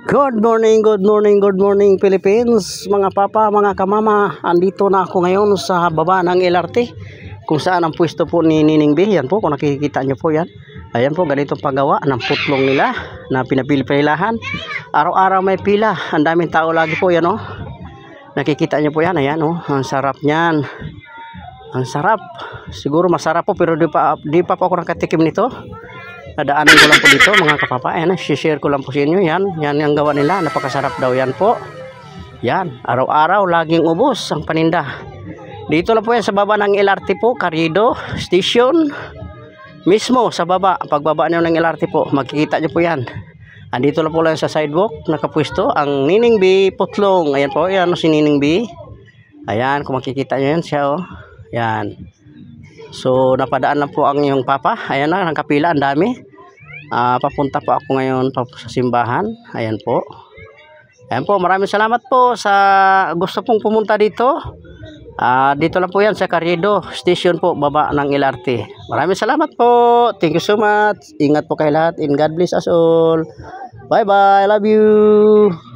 Good morning, good morning, good morning Philippines, mga papa, mga kamama. Andito na ako ngayon sa baba ng LRT kung saan ang pwesto po ni Nining B. Yan po, kung nakikita nyo po yan. Ayan po, ganitong paggawa ng putlong nila na pinapili-pilahan. Araw-araw may pila, ang daming tao lagi po yan, oh. Nakikita nyo po yan, ayan, oh. Ang sarap niyan. Ang sarap. Siguro masarap po pero di pa po ako nakatikim nito. Nadaanan ko lang po dito mga kapapa. Ayan, share ko lang po sa inyo. Yan ang gawa nila. Napakasarap daw yan po. Yan, araw-araw laging ubos ang paninda. Dito lang po yan sa baba ng LRT po, Carriedo Station. Mismo sa baba, pagbaba niyo ng LRT po, makikita niyo po yan. Andito lang po lang sa sidewalk, nakapwesto ang Nining B Putlong. Ayan po, yan si Nining B. Ayan, kung makikita niyo yan siya, oh. Yan. So napadaan lang po ang iyong papa. Ayan na, nakapila, ang dami. Papunta po ako ngayon sa simbahan. Ayan po. Ayan po, maraming salamat po sa gusto pong pumunta dito. Dito lang po yan sa Carriedo Station po, baba ng LRT. Maraming salamat po. Thank you so much. Ingat po kayo lahat and God bless us all. Bye bye. Love you.